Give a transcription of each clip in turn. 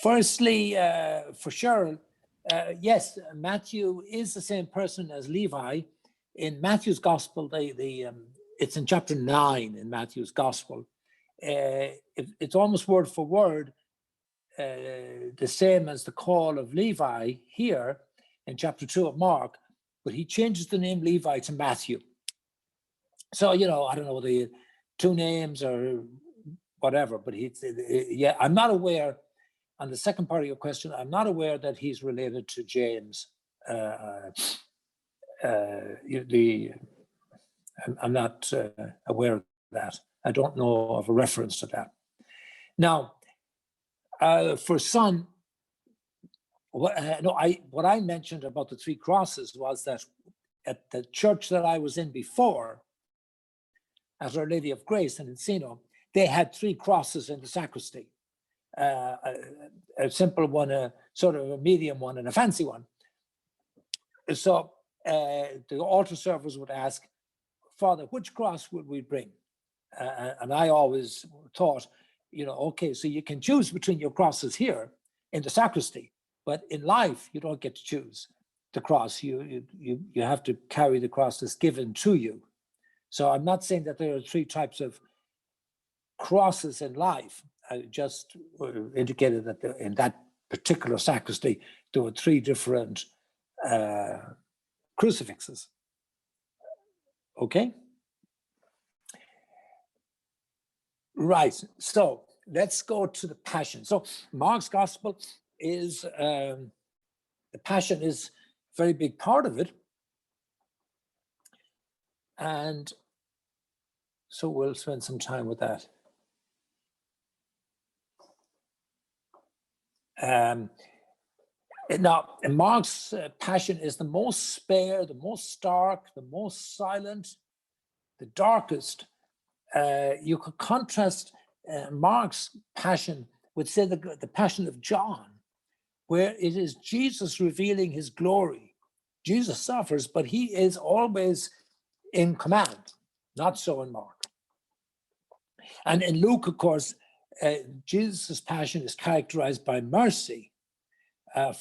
Firstly, for Cheryl, yes, Matthew is the same person as Levi. In Matthew's Gospel, it's in chapter 9 in Matthew's Gospel. It's almost word for word the same as the call of Levi here in chapter 2 of Mark, but he changes the name Levi to Matthew. So, you know, I don't know the two names or whatever, but yeah, I'm not aware, on the second part of your question, I'm not aware that he's related to James. I'm not aware of that. I don't know of a reference to that. Now, for Son, what I mentioned about the three crosses was that at the church that I was in before, at Our Lady of Grace in Encino, they had three crosses in the sacristy. A simple one, a sort of a medium one, and a fancy one. So the altar servers would ask, Father, which cross would we bring? And I always thought, you know, okay, so you can choose between your crosses here in the sacristy, but in life, you don't get to choose the cross. You have to carry the cross that's given to you. So I'm not saying that there are three types of crosses in life. I just indicated that in that particular sacristy, there were three different crucifixes. Okay? Right, so let's go to the Passion. So Mark's Gospel is, the Passion is a very big part of it. And so we'll spend some time with that. Now, Mark's Passion is the most spare, the most stark, the most silent, the darkest. You could contrast Mark's Passion with, say, the Passion of John, where it is Jesus revealing his glory. Jesus suffers, but he is always in command. Not so in Mark. And in Luke, of course, Jesus' Passion is characterized by mercy.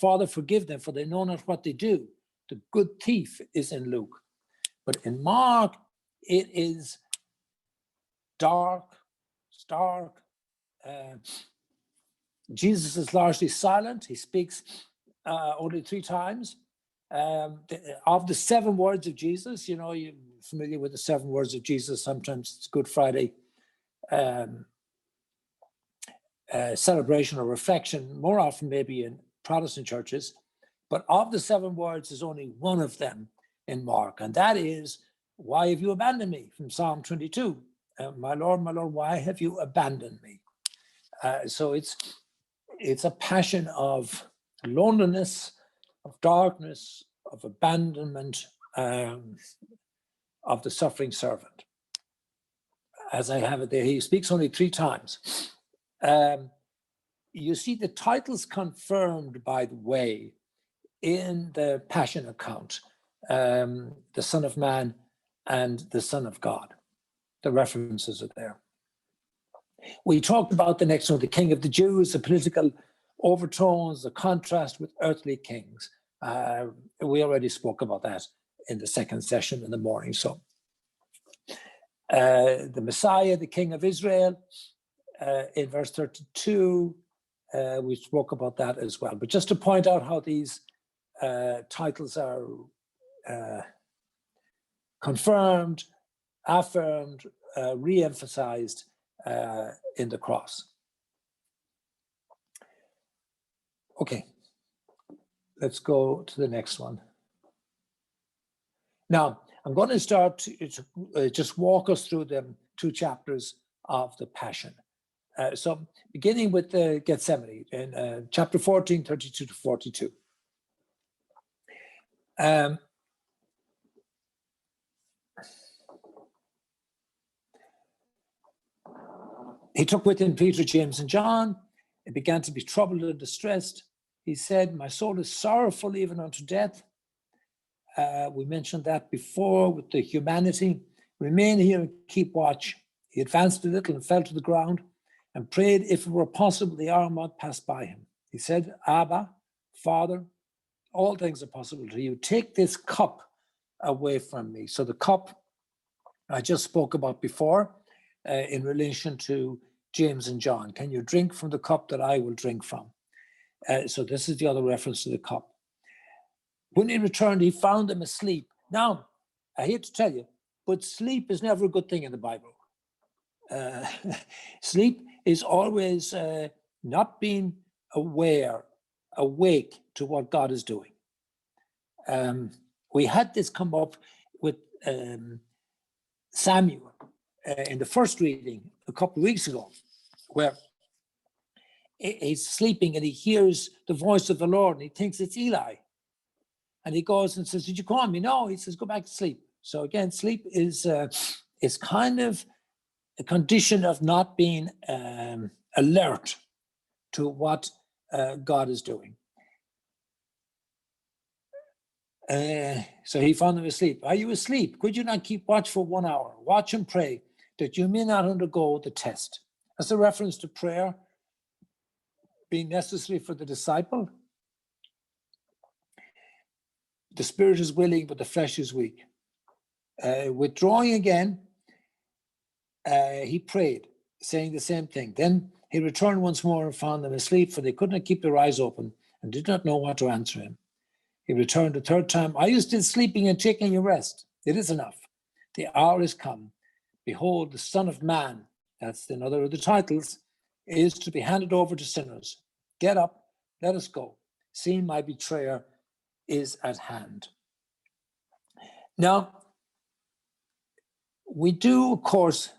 Father, forgive them, for they know not what they do. The good thief is in Luke. But in Mark, it is dark, stark. Jesus is largely silent. He speaks only 3 times. Of the 7 words of Jesus, you know, you're familiar with the 7 words of Jesus. Sometimes it's Good Friday celebration or reflection, more often maybe in Protestant churches. But of the 7 words, there's only one of them in Mark, and that is, why have you abandoned me? From Psalm 22. My Lord, why have you abandoned me? So it's a passion of loneliness, of darkness, of abandonment, of the suffering servant. As I have it there, he speaks only 3 times. You see the titles confirmed, by the way, in the Passion account, the Son of Man and the Son of God. The references are there. We talked about the next one, the King of the Jews, the political overtones, the contrast with earthly kings. We already spoke about that in the second session in the morning. So the Messiah, the King of Israel, in verse 32, we spoke about that as well. But just to point out how these titles are confirmed, affirmed, re-emphasized in the cross. Okay, let's go to the next one. Now, I'm going to start to just walk us through the 2 chapters of the Passion. So beginning with the Gethsemane in chapter 14, 32 to 42. He took with him Peter, James, and John, and began to be troubled and distressed. He said, my soul is sorrowful even unto death. We mentioned that before with the humanity. Remain here and keep watch. He advanced a little and fell to the ground. and prayed if it were possible the hour might pass by him. He said, Abba, Father, all things are possible to you. Take this cup away from me. So the cup I just spoke about before in relation to James and John. Can you drink from the cup that I will drink from? So this is the other reference to the cup. When he returned, he found them asleep. Now, I hate to tell you, but sleep is never a good thing in the Bible. Sleep is always not being awake to what God is doing. We had this come up with Samuel in the first reading a couple of weeks ago, where he's sleeping and he hears the voice of the Lord and he thinks it's Eli. And he goes and says, did you call me? No, he says, go back to sleep. So again, sleep is kind of a condition of not being alert to what God is doing. So he found them asleep. Are you asleep? Could you not keep watch for 1 hour? Watch and pray that you may not undergo the test. That's a reference to prayer being necessary for the disciple. The spirit is willing, but the flesh is weak. Withdrawing again, he prayed, saying the same thing. Then he returned once more and found them asleep, for they could not keep their eyes open and did not know what to answer him. He returned a third time. Are you still sleeping and taking your rest? It is enough. The hour is come. Behold, the Son of Man, that's another of the titles, is to be handed over to sinners. Get up, let us go. See, my betrayer is at hand. Now, we do, of course,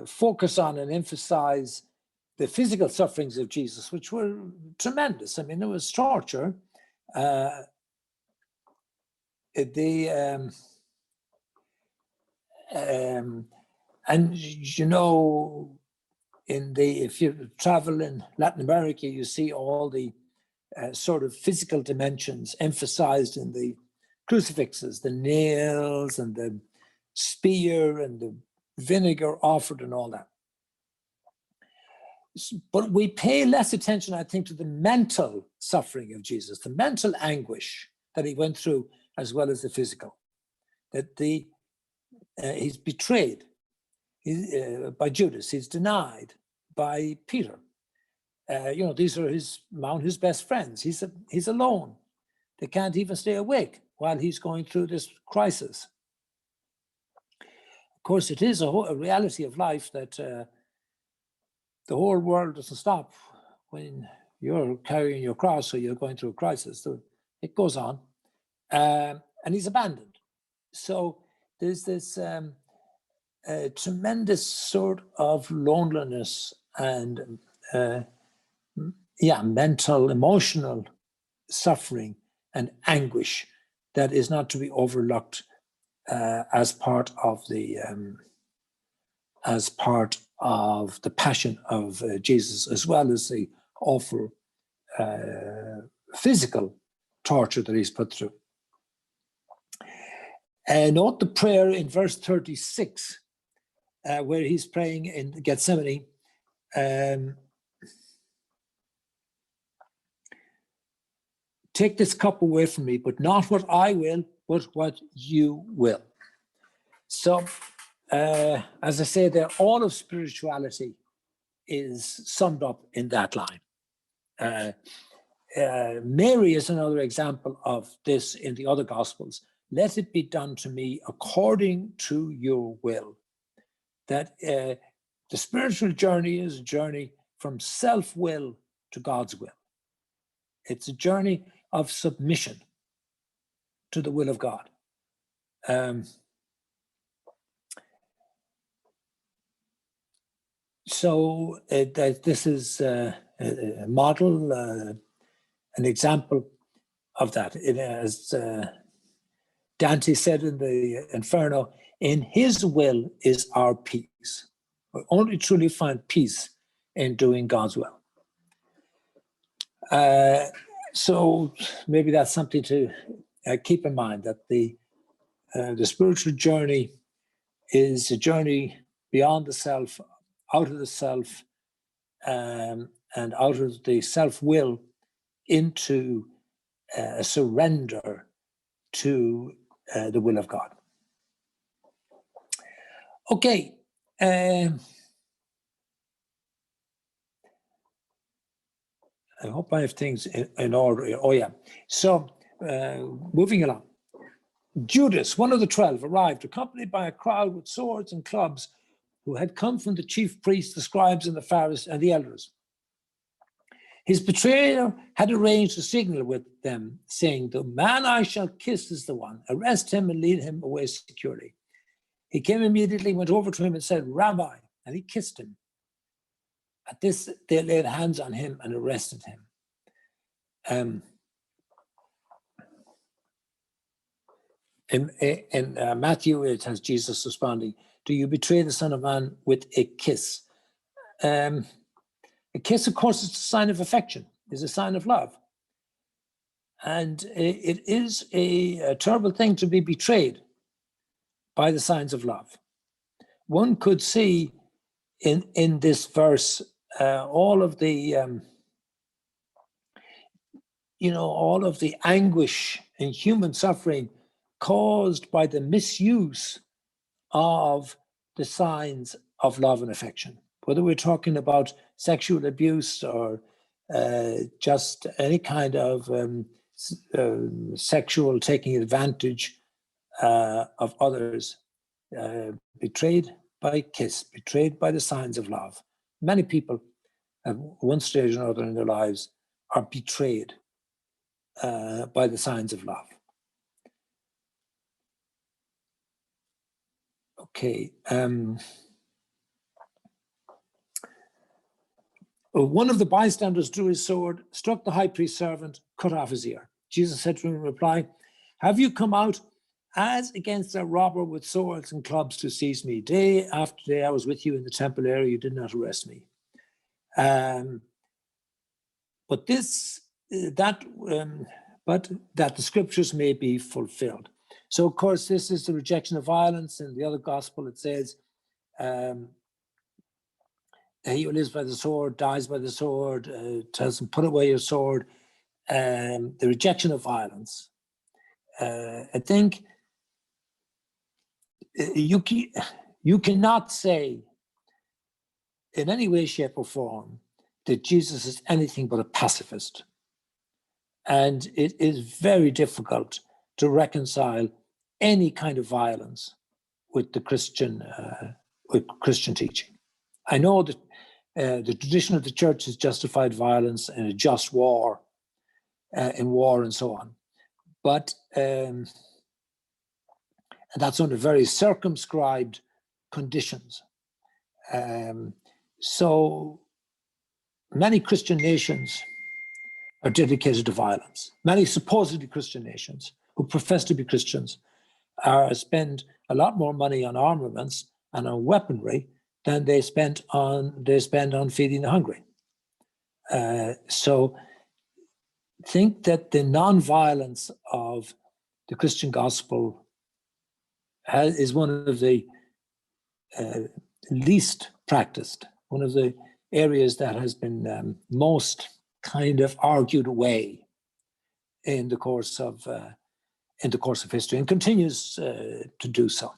focus on and emphasize the physical sufferings of Jesus, which were tremendous. I mean, there was torture. And you know, if you travel in Latin America, you see all the sort of physical dimensions emphasized in the crucifixes, the nails and the spear and the vinegar offered and all that. But we pay less attention, I think, to the mental suffering of Jesus, the mental anguish that he went through, as well as the physical. That he's betrayed by Judas, he's denied by Peter. These are among his best friends. He's alone. They can't even stay awake while he's going through this crisis. Of course, it is a reality of life that the whole world doesn't stop when you're carrying your cross or you're going through a crisis. So it goes on. And he's abandoned. So there's this tremendous sort of loneliness and mental, emotional suffering and anguish that is not to be overlooked as part of the passion of Jesus, as well as the awful physical torture that he's put through. Note the prayer in verse 36, where he's praying in Gethsemane. Take this cup away from me, but not what I will, but what you will. So, as I say there, all of spirituality is summed up in that line. Mary is another example of this in the other Gospels. Let it be done to me according to your will. That the spiritual journey is a journey from self-will to God's will. It's a journey of submission to the will of God. So this is a model, an example of that. As Dante said in the Inferno, in his will is our peace. We only truly find peace in doing God's will. So maybe that's something to keep in mind, that the The spiritual journey is a journey beyond the self, out of the self, and out of the self-will into a surrender to the will of God. Okay. I hope I have things in order. Oh, yeah. So, moving along. Judas, one of the 12, arrived, accompanied by a crowd with swords and clubs, who had come from the chief priests, the scribes, and the Pharisees, and the elders. His betrayer had arranged a signal with them, saying, "The man I shall kiss is the one. Arrest him and lead him away securely." He came immediately, went over to him and said, "Rabbi," and he kissed him. At this, they laid hands on him and arrested him. In Matthew, it has Jesus responding, "Do you betray the Son of Man with a kiss?" A kiss, of course, is a sign of affection, is a sign of love. And it is a terrible thing to be betrayed by the signs of love. One could see in this verse all of the, all of the anguish and human suffering caused by the misuse of the signs of love and affection. Whether we're talking about sexual abuse or just any kind of sexual taking advantage of others, betrayed by kiss, betrayed by the signs of love. Many people at one stage or another in their lives are betrayed by the signs of love. Okay. One of the bystanders drew his sword, struck the high priest's servant, cut off his ear. Jesus said to him in reply, "Have you come out as against a robber with swords and clubs to seize me? Day after day I was with you in the temple area, you did not arrest me." But that the scriptures may be fulfilled. So, of course, this is the rejection of violence. In the other gospel, it says, "He who lives by the sword dies by the sword," tells him, "Put away your sword." The rejection of violence. I think you cannot say in any way, shape, or form that Jesus is anything but a pacifist. And it is very difficult to reconcile any kind of violence with the Christian teaching. I know that the tradition of the church has justified violence in a just war, in war and so on. But and that's under very circumscribed conditions. So many Christian nations are dedicated to violence. Many supposedly Christian nations who profess to be Christians spend a lot more money on armaments and on weaponry than they spend on feeding the hungry. So think that the non-violence of the Christian gospel is one of the least practiced, one of the areas that has been most kind of argued away in the course of history, and continues to do so.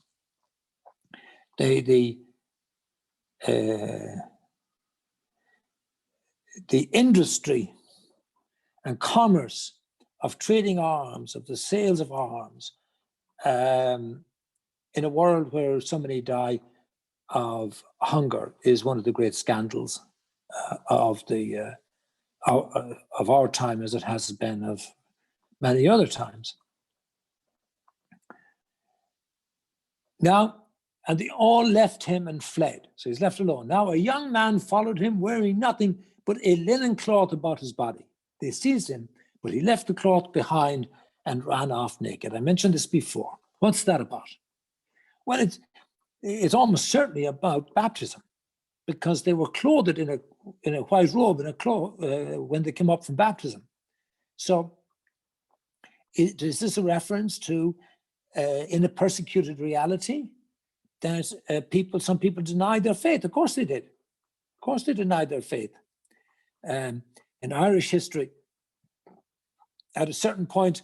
The industry and commerce of trading arms, of the sales of arms, in a world where so many die of hunger, is one of the great scandals of our time, as it has been of many other times. Now, and they all left him and fled. So he's left alone. Now a young man followed him, wearing nothing but a linen cloth about his body. They seized him, but he left the cloth behind and ran off naked. I mentioned this before. What's that about? Well, it's almost certainly about baptism, because they were clothed in a white robe, when they came up from baptism. So is this a reference to in a persecuted reality that some people denied their faith. Of course they did. Of course they denied their faith. In Irish history, at a certain point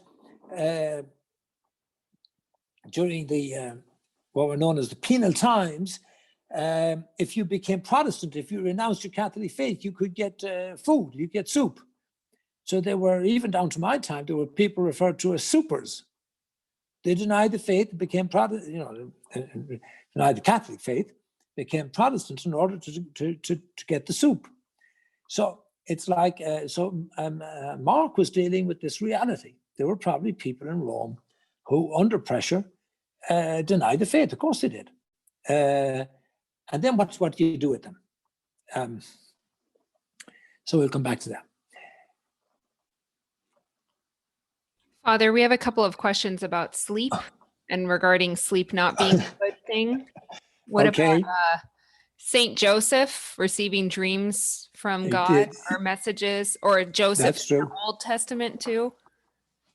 during the what were known as the penal times, if you became Protestant, if you renounced your Catholic faith, you could get food, you get soup. So there were, even down to my time, there were people referred to as supers. They denied the faith, became Protestant, denied the Catholic faith, became Protestants in order to get the soup. So it's like, Mark was dealing with this reality. There were probably people in Rome who, under pressure, denied the faith. Of course they did. And then what do you do with them? So we'll come back to that. Father, we have a couple of questions about sleep and regarding sleep not being a good thing. What about Saint Joseph receiving dreams from God or messages, or Joseph in the Old Testament too?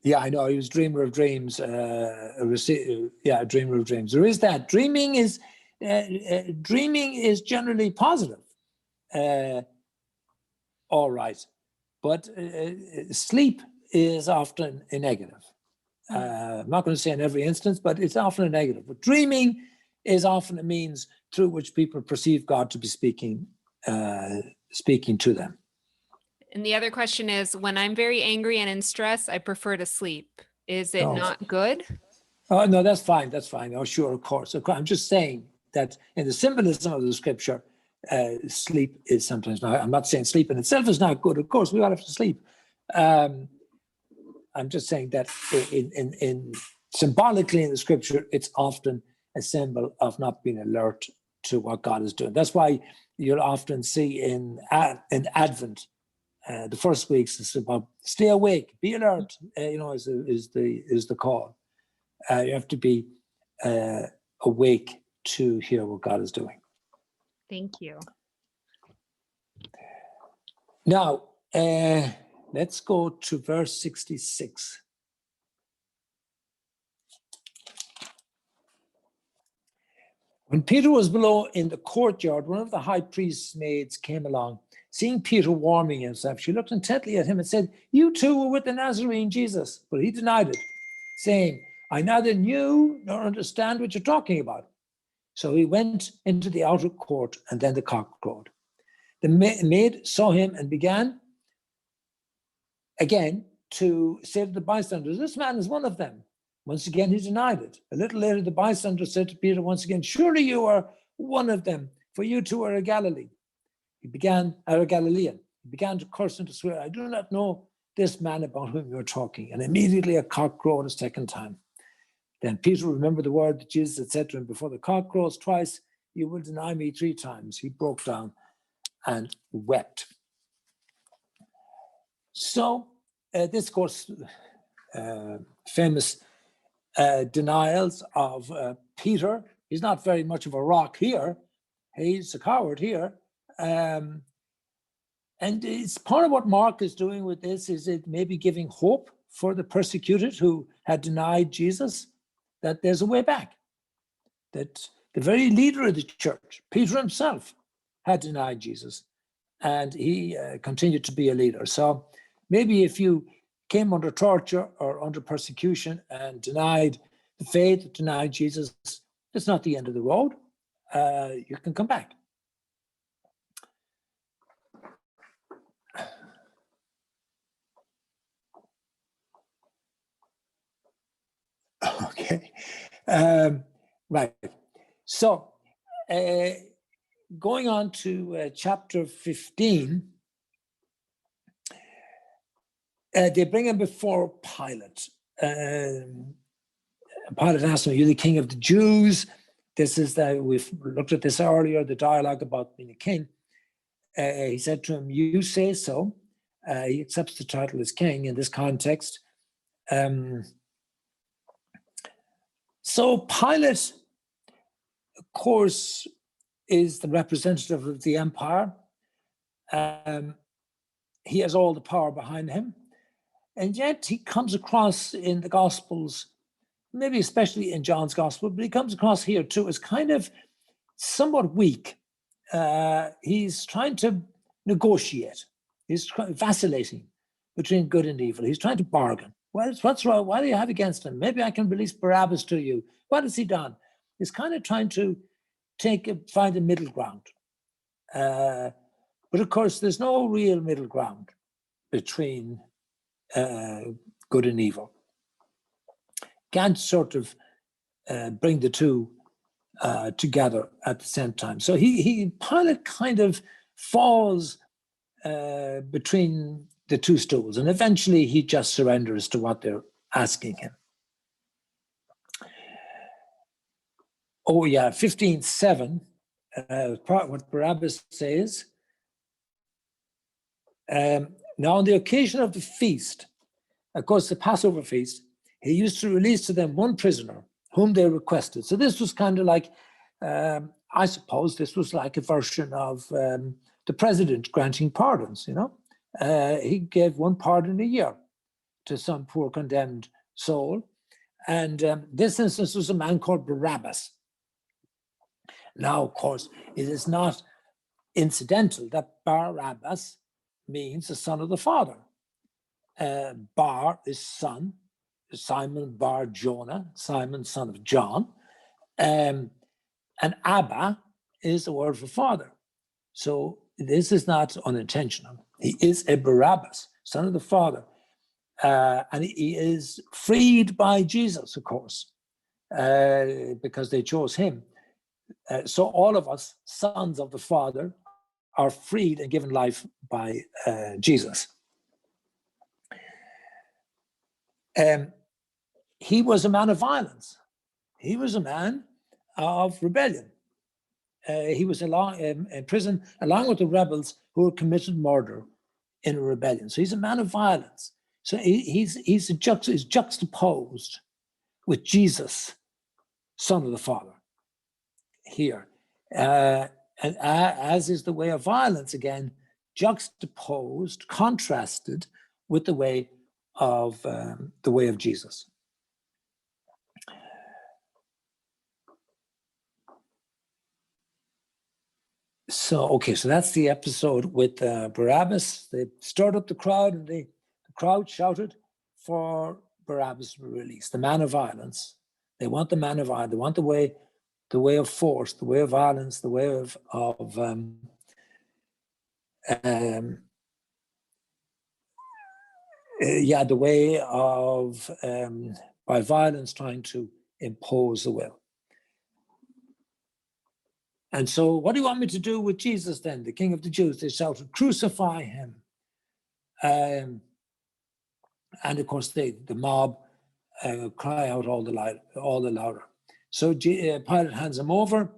Yeah, I know. He was dreamer of dreams. Dreamer of dreams. There is that. Dreaming is generally positive. All right. But sleep is often a negative. I'm not going to say in every instance, but it's often a negative. But dreaming is often a means through which people perceive God to be speaking to them. And the other question is, when I'm very angry and in stress, I prefer to sleep. Is it not good? Oh, no, that's fine. That's fine. Oh, sure, of course. I'm just saying that in the symbolism of the scripture, sleep is sometimes not. I'm not saying sleep in itself is not good. Of course, we all have to sleep. I'm just saying that in symbolically in the scripture, it's often a symbol of not being alert to what God is doing. That's why you'll often see in Advent, the first weeks, it's about stay awake, be alert. Is the call. You have to be awake to hear what God is doing. Thank you. Now, let's go to verse 66. When Peter was below in the courtyard, one of the high priest's maids came along. Seeing Peter warming himself, she looked intently at him and said, "You too were with the Nazarene Jesus." But he denied it, saying, "I neither knew nor understand what you're talking about." So he went into the outer court, and then the cock crowed. The maid saw him and began again to say to the bystanders, "This man is one of them." Once again, he denied it. A little later, the bystander said to Peter once again, "Surely you are one of them, for you too are a Galilean." He began to curse and to swear, "I do not know this man about whom you are talking." And immediately a cock crowed a second time. Then Peter remembered the word that Jesus had said to him, "Before the cock crows twice, you will deny me 3 times." He broke down and wept. So this, of course, famous denials of Peter. He's not very much of a rock here. He's a coward here. And it's part of what Mark is doing with this, is it maybe giving hope for the persecuted who had denied Jesus, that there's a way back, that the very leader of the church, Peter himself, had denied Jesus, and he continued to be a leader. So maybe if you came under torture or under persecution and denied the faith, denied Jesus, it's not the end of the road. You can come back. Okay. Right. So going on to chapter 15, they bring him before Pilate. Pilate asked him, "Are you the king of the Jews?" This is that we've looked at this earlier, the dialogue about being a king. He said to him, "You say so." He accepts the title as king in this context. So Pilate, of course, is the representative of the empire. He has all the power behind him. And yet he comes across in the Gospels maybe especially in John's gospel, but he comes across here too as kind of somewhat weak. He's trying to negotiate. He's vacillating between good and evil. He's trying to bargain. What's wrong? What do you have against him? Maybe I can release Barabbas to you. What has he done? He's kind of trying to find a middle ground. But of course, there's no real middle ground between good and evil. Can't sort of bring the two together at the same time. So Pilate kind of falls between the two stools, and eventually he just surrenders to what they're asking him. Oh yeah, 15:7, what Barabbas says. Now on the occasion of the feast, of course the Passover feast, he used to release to them one prisoner whom they requested. So this was kind of like, I suppose this was like a version of the president granting pardons, you know. He gave one pardon a year to some poor condemned soul. And this instance was a man called Barabbas. Now, of course, it is not incidental that Barabbas means the son of the Father. Bar is son, Simon Bar Jonah, Simon son of John. And Abba is the word for father. So this is not unintentional. He is a Barabbas, son of the Father. And he is freed by Jesus, of course, because they chose him. So all of us, sons of the Father, are freed and given life by Jesus. He was a man of violence. He was a man of rebellion. He was in prison along with the rebels who had committed murder in a rebellion. So he's a man of violence. So he's juxtaposed with Jesus, son of the Father, here. And as is the way of violence, again, juxtaposed, contrasted with the way of Jesus. So that's the episode with Barabbas. They stirred up the crowd, and the crowd shouted for Barabbas to be released, the man of violence. They want the man of violence. They want the way of force, the way of violence, the way of the way of by violence trying to impose the will. And so, what do you want me to do with Jesus then, the King of the Jews? They shouted, "Crucify him!" And of course, the mob cry out all the louder. So Pilate hands him over,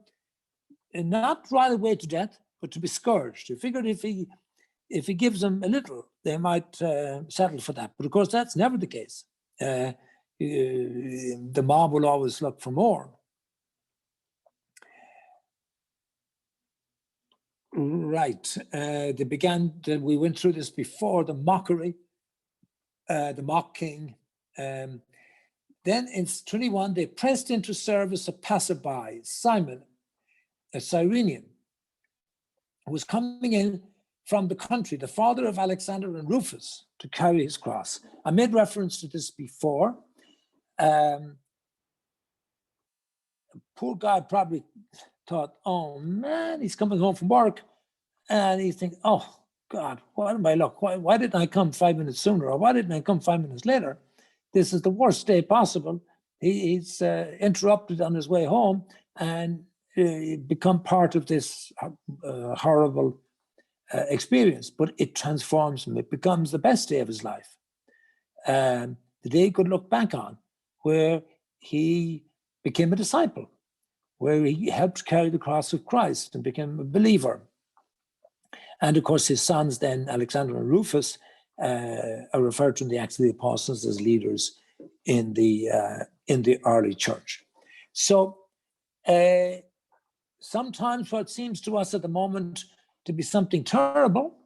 and not right away to death, but to be scourged. He figured if he gives them a little, they might settle for that. But of course, that's never the case. The mob will always look for more. Right. We went through this before, the mockery, the mock king. Then in 21, they pressed into service a passerby, Simon, a Cyrenian, who was coming in from the country, the father of Alexander and Rufus, to carry his cross. I made reference to this before. Poor guy probably thought, oh man, he's coming home from work, and he's thinking, oh God, what am I luck? Why didn't I come 5 minutes sooner? Or why didn't I come 5 minutes later? This is the worst day possible. He's interrupted on his way home and become part of this horrible experience, but it transforms him. It becomes the best day of his life. The day he could look back on, where he became a disciple, where he helped carry the cross of Christ and became a believer. And of course, his sons then, Alexander and Rufus, are referred to in the Acts of the Apostles as leaders in the early church. So sometimes what seems to us at the moment to be something terrible,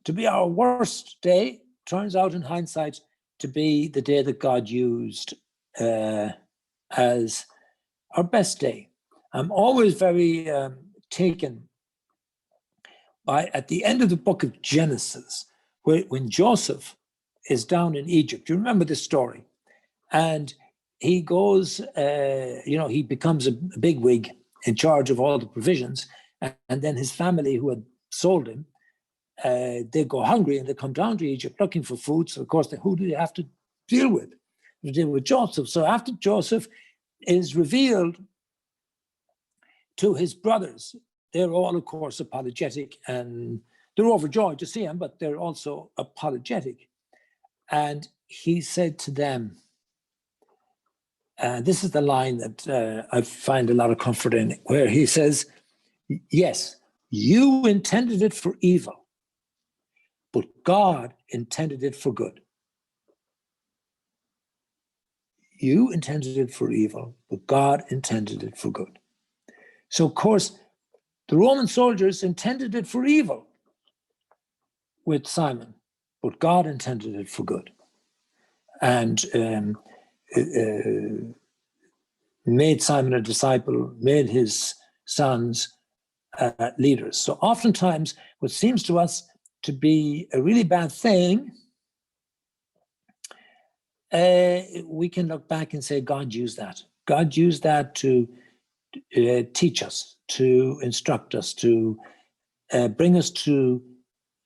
to be our worst day, turns out in hindsight to be the day that God used as our best day. I'm always very taken by, at the end of the book of Genesis, when Joseph is down in Egypt. You remember this story? And he goes, he becomes a bigwig in charge of all the provisions. And then his family, who had sold him, they go hungry and they come down to Egypt looking for food. So, of course, who do they have to deal with? They deal with Joseph. So after Joseph is revealed to his brothers, they're all, of course, apologetic, and they're overjoyed to see him, but they're also apologetic. And he said to them, this is the line that I find a lot of comfort in, where he says, yes, you intended it for evil, but God intended it for good. You intended it for evil, but God intended it for good. So, of course, the Roman soldiers intended it for evil with Simon, but God intended it for good. And made Simon a disciple, made his sons leaders. So oftentimes, what seems to us to be a really bad thing, we can look back and say, God used that. God used that to teach us, to instruct us, to bring us to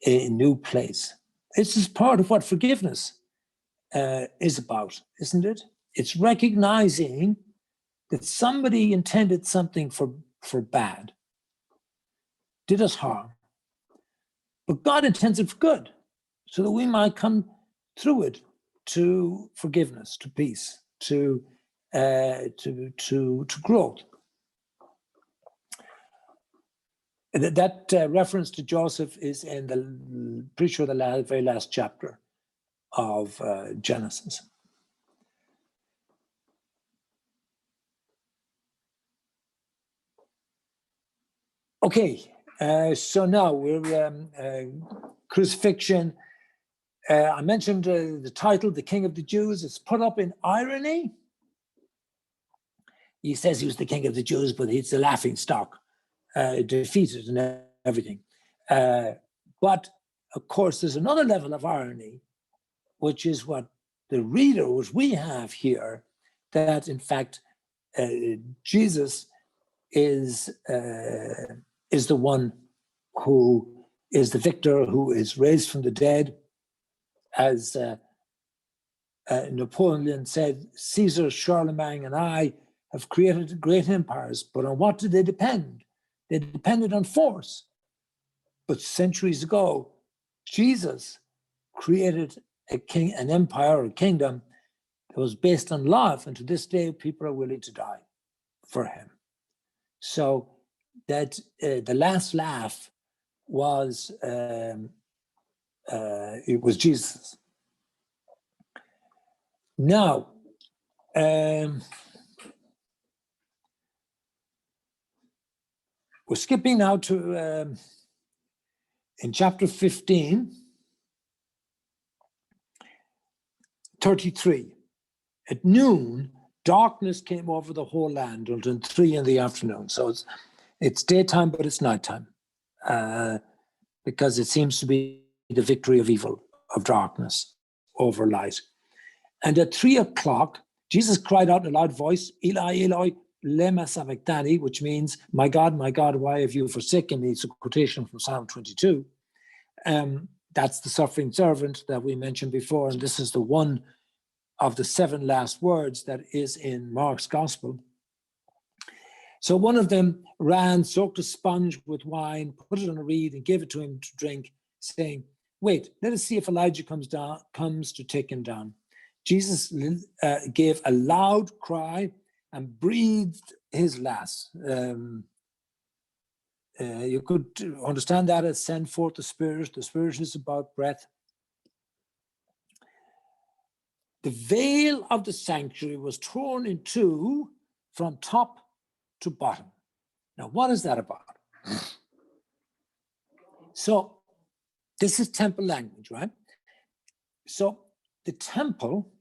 a new place. This is part of what forgiveness is about, isn't it? It's recognizing that somebody intended something for bad, did us harm, but God intends it for good, so that we might come through it to forgiveness, to peace, to growth. That reference to Joseph is in the, pretty sure, the very last chapter of Genesis. Okay, so now we're crucifixion. I mentioned the title, The King of the Jews. It's put up in irony. He says he was the King of the Jews, but he's a laughing stock, defeated and everything. But of course, there's another level of irony, which is what the reader, which we have here, that in fact, Jesus is the one who is the victor, who is raised from the dead. As Napoleon said, Caesar, Charlemagne, and I have created great empires, but on what did they depend? They depended on force. But centuries ago, Jesus created an empire, a kingdom that was based on love, and to this day, people are willing to die for him. So that the last laugh was it was Jesus. Now, we're skipping now to in chapter 15, 33. At noon, darkness came over the whole land until 3 in the afternoon. So it's daytime, but it's nighttime, because it seems to be the victory of evil, of darkness over light. And at 3 o'clock, Jesus cried out in a loud voice, Eli, Eli, lema sabachthani, which means, my God, why have you forsaken me? It's a quotation from Psalm 22. That's the suffering servant that we mentioned before, and this is the one of the 7 last words that is in Mark's gospel. So one of them ran, soaked a sponge with wine, put it on a reed, and gave it to him to drink, saying, wait, let us see if Elijah comes to take him down. Jesus gave a loud cry and breathed his last. You could understand that as send forth the Spirit. The Spirit is about breath. The veil of the sanctuary was torn in two from top to bottom. Now, what is that about? So this is temple language, right? So the temple,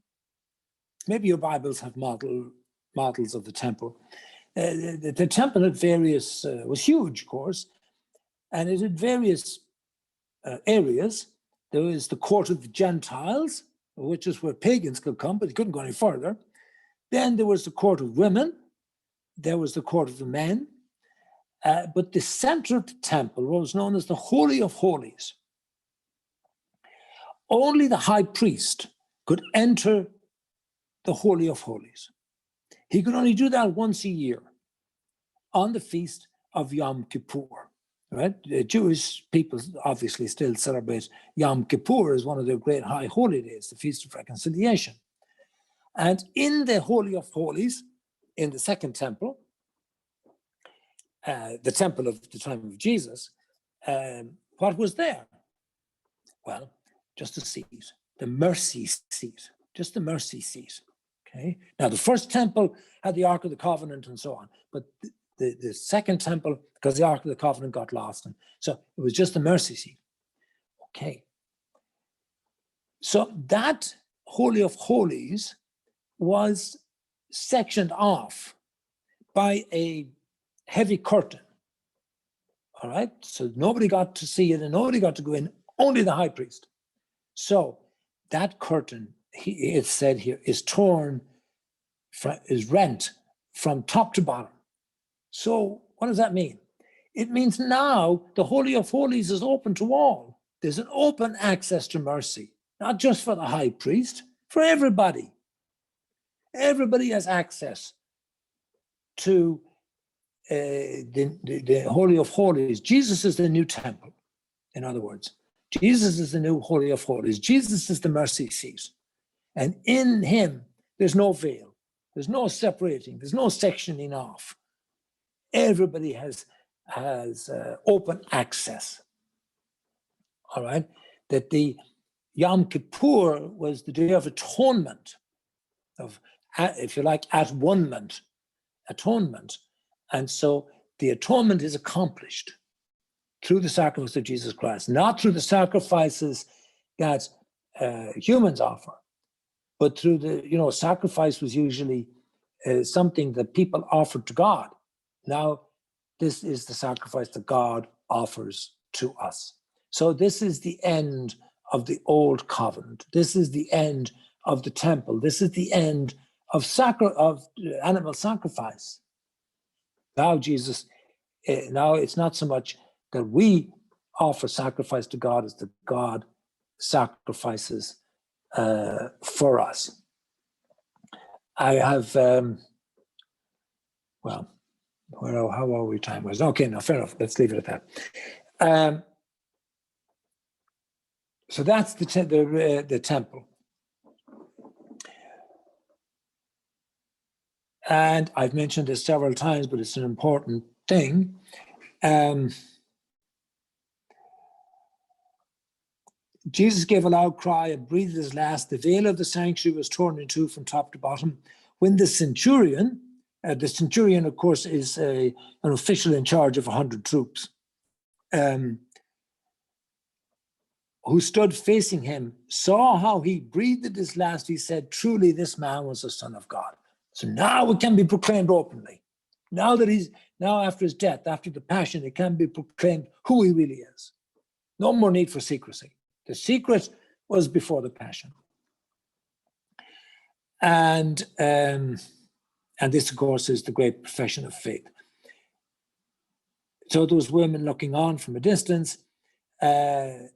maybe your Bibles have model models of the temple. The temple had various, was huge, of course, and it had various areas. There was the court of the Gentiles, which is where pagans could come, but they couldn't go any further. Then there was the court of women. There was the court of the men. But the center of the temple was known as the Holy of Holies. Only the high priest could enter the Holy of Holies. He could only do that once a year on the feast of Yom Kippur. Right? The Jewish people obviously still celebrate Yom Kippur as one of their great high holy days, the Feast of Reconciliation. And in the Holy of Holies, in the second temple, the temple of the time of Jesus, what was there? Well, just a seat, the mercy seat, just the mercy seat. Okay. Now, the first temple had the Ark of the Covenant and so on, but the second temple, because the Ark of the Covenant got lost, and so it was just the mercy seat. Okay. So that Holy of Holies was sectioned off by a heavy curtain. All right. So nobody got to see it and nobody got to go in, only the high priest. So that curtain, it's said here, is rent from top to bottom. So what does that mean? It means now the Holy of Holies is open to all. There's an open access to mercy, not just for the high priest, for everybody. Everybody has access to the Holy of Holies. Jesus is the new temple, in other words. Jesus is the new Holy of Holies. Jesus is the mercy seat. And in him, there's no veil. There's no separating. There's no sectioning off. Everybody has open access. All right? That the Yom Kippur was the Day of Atonement, of, if you like, atonement. And so the atonement is accomplished through the sacrifice of Jesus Christ, not through the sacrifices that humans offer, but through the, sacrifice was usually something that people offered to God. Now, this is the sacrifice that God offers to us. So this is the end of the old covenant. This is the end of the temple. This is the end of animal sacrifice. Now Jesus, now it's not so much that we offer sacrifice to God as that God sacrifices for us. I have, how are we time-wise? Okay, no, fair enough. Let's leave it at that. So that's the temple. And I've mentioned this several times, but it's an important thing. Jesus gave a loud cry and breathed his last. The veil of the sanctuary was torn in two from top to bottom. When the centurion, of course, is an official in charge of 100 troops, who stood facing him, saw how he breathed his last, he said, truly this man was the Son of God. So now it can be proclaimed openly. Now after his death, after the passion, it can be proclaimed who he really is. No more need for secrecy. The secret was before the passion. And this, of course, is the great profession of faith. So those women looking on from a distance, the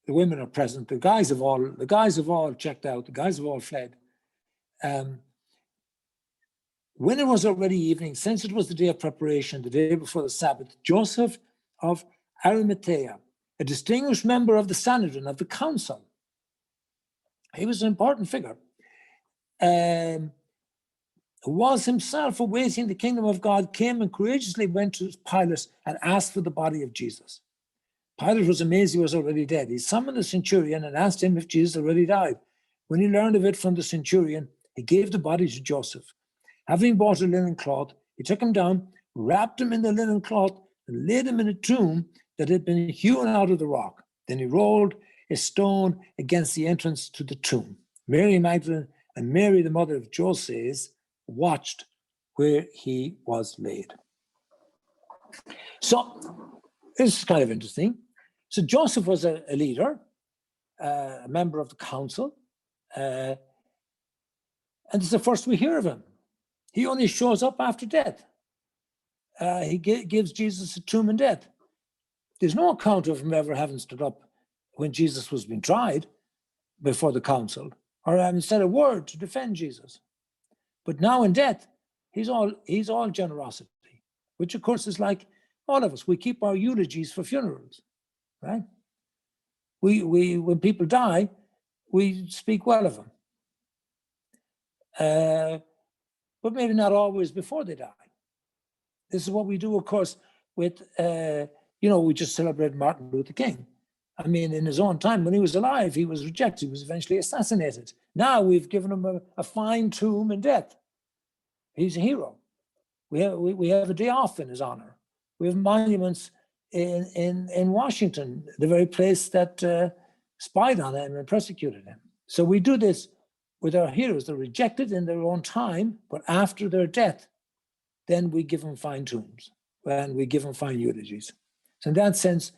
women are present. The guys have all checked out. The guys have all fled. When it was already evening, since it was the day of preparation, the day before the Sabbath, Joseph of Arimathea, a distinguished member of the Sanhedrin, of the council, he was an important figure, was himself awaiting the kingdom of God, came and courageously went to Pilate and asked for the body of Jesus. Pilate was amazed he was already dead. He summoned the centurion and asked him if Jesus already died. When he learned of it from the centurion, he gave the body to Joseph. Having bought a linen cloth, he took him down, wrapped him in the linen cloth, and laid him in a tomb that had been hewn out of the rock. Then he rolled a stone against the entrance to the tomb. Mary Magdalene and Mary, the mother of Joses, watched where he was laid. So this is kind of interesting. So Joseph was a leader, a member of the council, and it's the first we hear of him. He only shows up after death. He gives Jesus a tomb and death. There's no account of him ever having stood up when Jesus was being tried before the council, or having said a word to defend Jesus. But now in death, he's all generosity, which of course is like all of us. We keep our eulogies for funerals, right? We when people die, we speak well of them. But maybe not always before they die. This is what we do, of course, with, we just celebrated Martin Luther King. I mean, in his own time, when he was alive, he was rejected, he was eventually assassinated. Now we've given him a fine tomb in death. He's a hero. We have a day off in his honor. We have monuments in Washington, the very place that spied on him and persecuted him. So we do this with our heroes. They're rejected in their own time, but after their death, then we give them fine tombs and we give them fine eulogies. So in that sense,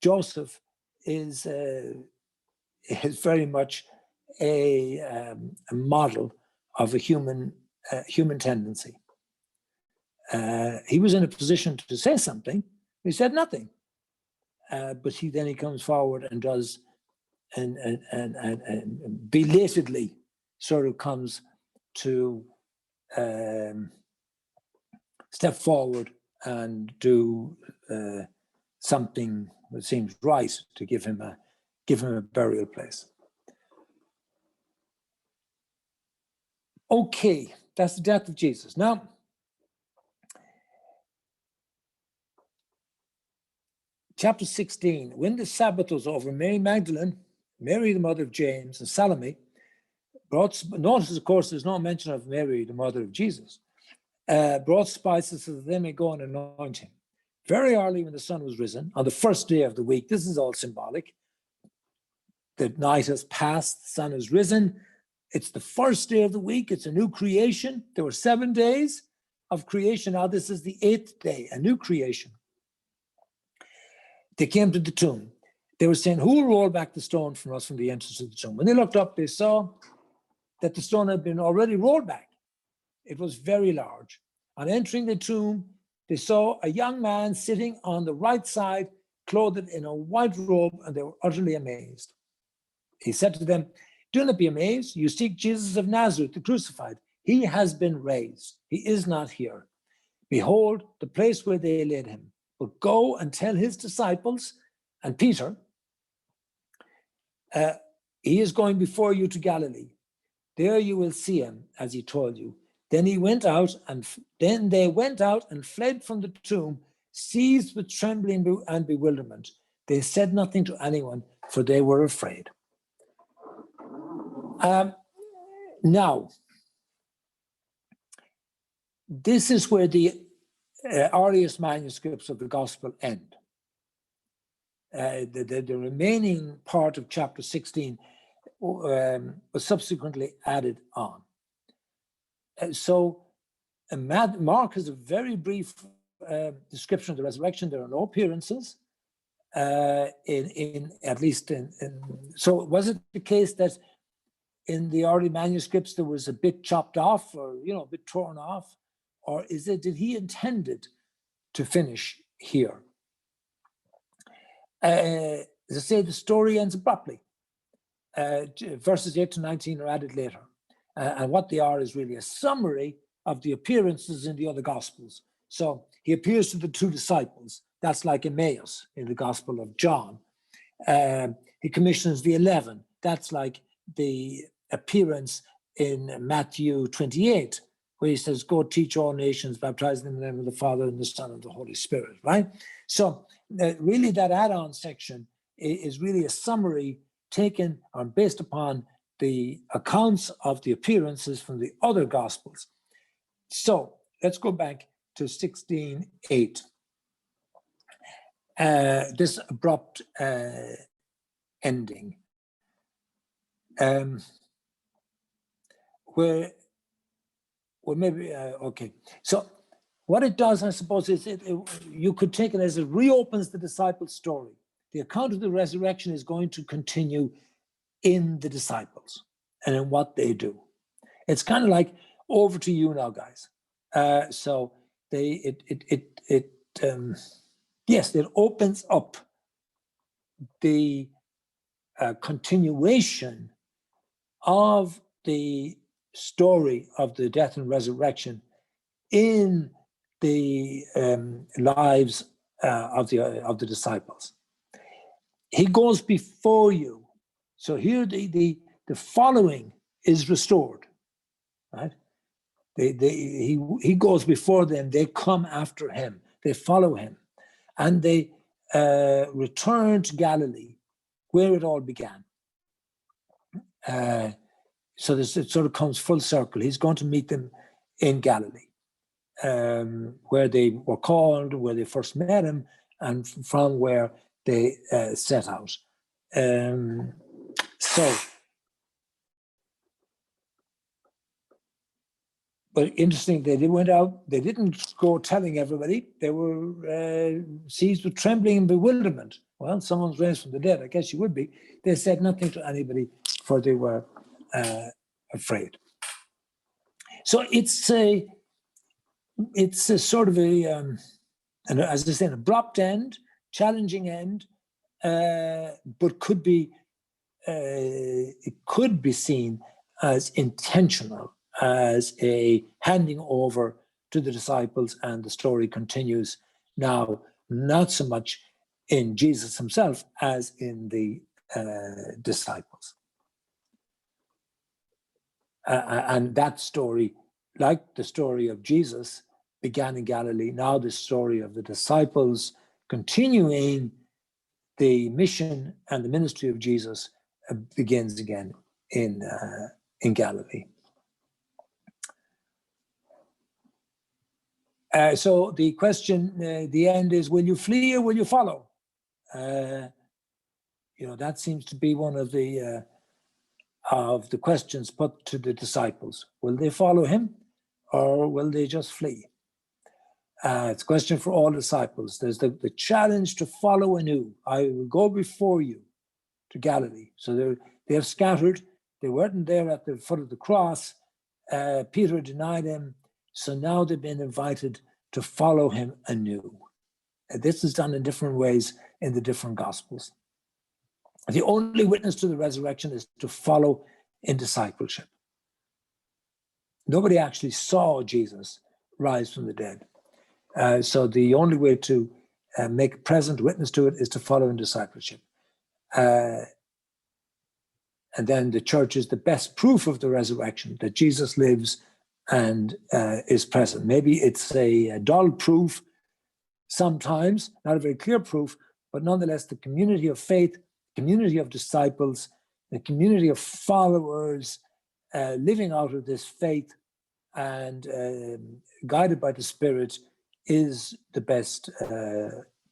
Joseph is very much a model of a human tendency. He was in a position to say something. He said nothing, but he comes forward and does, and belatedly sort of comes to step forward and do something that seems right to give him a burial place. Okay, that's the death of Jesus. Now, chapter 16, when the Sabbath was over, Mary Magdalene, Mary the mother of James, and Salome notice, of course, there's no mention of Mary the mother of Jesus, brought spices so that they may go and anoint him. Very early when the sun was risen, on the first day of the week, this is all symbolic. The night has passed, the sun has risen. It's the first day of the week, it's a new creation. There were 7 days of creation. Now this is the 8th day, a new creation. They came to the tomb. They were saying, who will roll back the stone from us from the entrance of the tomb? When they looked up, they saw that the stone had been already rolled back. It was very large. On entering the tomb, they saw a young man sitting on the right side, clothed in a white robe, and they were utterly amazed. He said to them, do not be amazed. You seek Jesus of Nazareth, the crucified. He has been raised. He is not here. Behold, the place where they laid him. But go and tell his disciples and Peter, he is going before you to Galilee. There you will see him, as he told you. Then they went out and fled from the tomb, seized with trembling and bewilderment. They said nothing to anyone, for they were afraid. Now, this is where the earliest manuscripts of the gospel end. The remaining part of chapter 16 was subsequently added on. So Mark has a very brief description of the resurrection. There are no appearances so was it the case that in the early manuscripts there was a bit chopped off, or a bit torn off, or did he intended to finish here? As I say, the story ends abruptly. Verses 8 to 19 are added later. And what they are is really a summary of the appearances in the other Gospels. So he appears to the 2 disciples. That's like Emmaus in the Gospel of John. He commissions the 11. That's like the appearance in Matthew 28, where he says, go teach all nations, baptizing them in the name of the Father and the Son and the Holy Spirit, right? So really that add-on section is really a summary taken or based upon the accounts of the appearances from the other Gospels. So let's go back to 16:8. This abrupt ending. where, well, maybe, okay. So what it does, I suppose, is you could take it as it reopens the disciples' story. The account of the resurrection is going to continue in the disciples and in what they do. It's kind of like, over to you now, guys. So yes, it opens up the continuation of the story of the death and resurrection in the lives of the disciples. He goes before you. So here the following is restored, right? He goes before them, they come after him, they follow him, and they return to Galilee, where it all began. So it sort of comes full circle. He's going to meet them in Galilee, where they were called, where they first met him, and from where they set out. But interesting, they went out, they didn't go telling everybody. They were seized with trembling and bewilderment. Well, someone's raised from the dead, I guess you would be. They said nothing to anybody, for they were afraid. So it's a sort of and as I say, an abrupt end, challenging end, but it could be seen as intentional, as a handing over to the disciples, and the story continues now, not so much in Jesus himself as in the disciples. And that story, like the story of Jesus, began in Galilee. Now the story of the disciples continuing the mission and the ministry of Jesus begins again in Galilee. So the question, the end is, will you flee or will you follow? That seems to be one of the questions put to the disciples. Will they follow him, or will they just flee? It's a question for all disciples. There's the challenge to follow anew. I will go before you to Galilee. So they have scattered. They weren't there at the foot of the cross. Peter denied him. So now they've been invited to follow him anew. This is done in different ways in the different Gospels. The only witness to the resurrection is to follow in discipleship. Nobody actually saw Jesus rise from the dead. So the only way to make present witness to it is to follow in discipleship. And then the church is the best proof of the resurrection, that Jesus lives and is present. Maybe it's a dull proof sometimes, not a very clear proof, but nonetheless the community of faith, community of disciples, the community of followers living out of this faith and guided by the Spirit is the best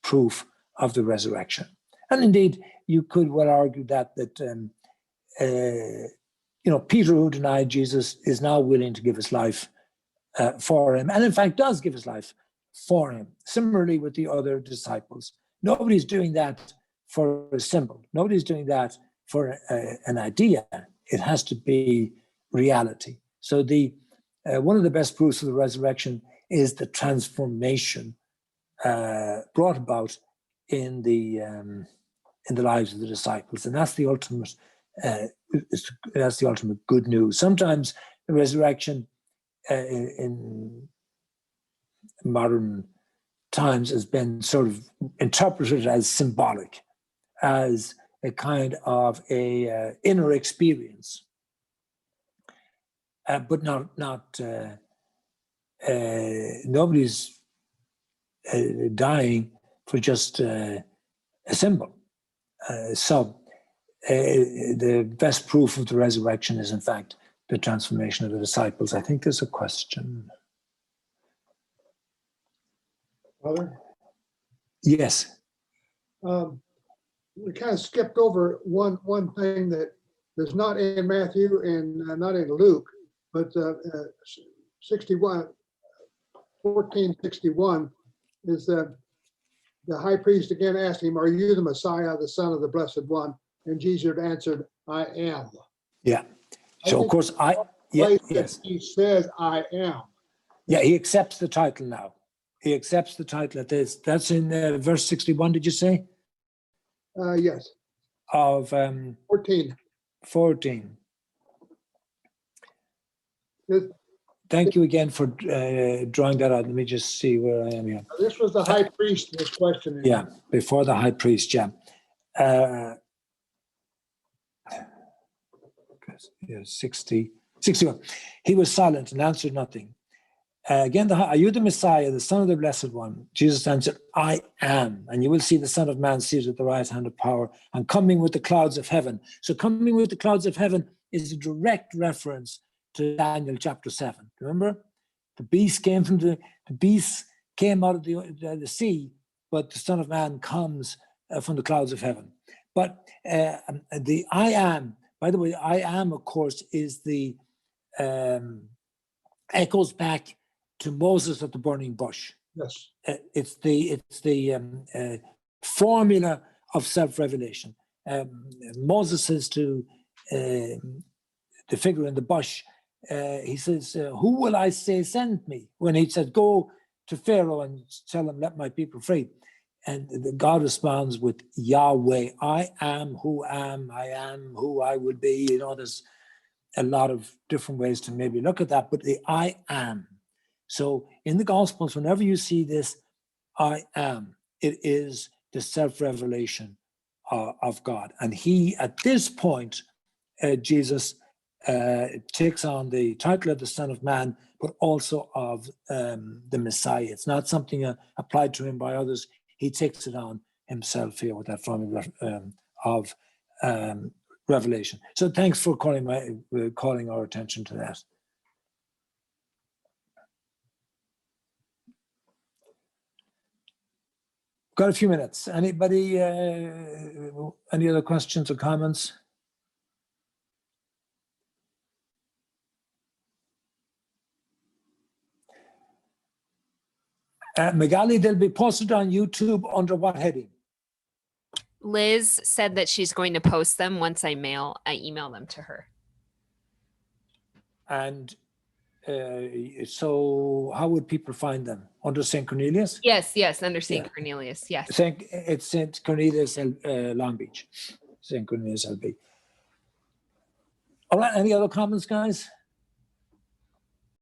proof of the resurrection. And indeed, you could well argue that Peter, who denied Jesus, is now willing to give his life for him, and in fact does give his life for him. Similarly with the other disciples. Nobody's doing that for a symbol. Nobody's doing that for an idea. It has to be reality. So one of the best proofs of the resurrection is the transformation brought about in the lives of the disciples, and that's the ultimate. That's the ultimate good news. Sometimes the resurrection in modern times has been sort of interpreted as symbolic, as a kind of a inner experience, but not nobody's dying for just a symbol. The best proof of the resurrection is, in fact, the transformation of the disciples. I think there's a question. Father? Yes. We kind of skipped over one thing that is not in Matthew and not in Luke, but 1461 is that the high priest again asked him, "Are you the Messiah, the Son of the Blessed One?" And Jesus answered, "I am." Yeah. I So of think course place that yes. he says, "I am." Yeah, he accepts the title now. He accepts the title at this. That's in verse 61, did you say? Yes, Of 14. 14. This, Thank you again for drawing that out. Let me just see where I am here. this was the high priest was questioning. Yeah, before the high priest, yeah. Yeah, 61. He was silent and answered nothing. Again, are you the Messiah, the Son of the Blessed One? Jesus answered, I am. And you will see the Son of Man seated at the right hand of power and coming with the clouds of heaven. So coming with the clouds of heaven is a direct reference to Daniel chapter 7. Remember? The beast came out of the sea, but the Son of Man comes from the clouds of heaven. But the I am, by the way, I am, of course, is the echoes back to Moses at the burning bush. Yes. It's the formula of self-revelation. Moses says to the figure in the bush, he says, who will I say sent me? When he said, go to Pharaoh and tell him, let my people free. And God responds with Yahweh, I am who I will be. You know, there's a lot of different ways to maybe look at that, but the I am. So in the Gospels, whenever you see this I am, it is the self-revelation of God. And he, at this point, Jesus takes on the title of the Son of Man, but also of the Messiah. It's not something applied to him by others. He takes it on himself here with that formula of revelation. So thanks for calling our attention to that. Got a few minutes. Anybody, any other questions or comments? Magali, they'll be posted on YouTube under what heading? Liz said that she's going to post them once I email them to her. And so how would people find them? Under St. Cornelius? Yes, under St. Cornelius, yes. It's St. Cornelius, Long Beach. St. Cornelius, LB. All right, any other comments, guys?